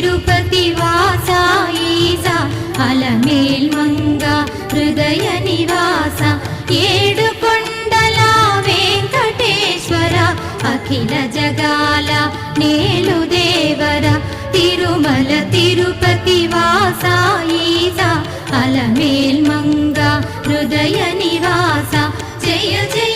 తిరుపతి వాస ఈసా అలమేల్ మంగ హృదయ నివాస ఏడు కొండల వెంకటేశ్వర అఖిల జగాల నేలు దేవర తిరుమల తిరుపతి వాస ఈసా అలమేల్ మంగ హృదయ నివాస జయ జయ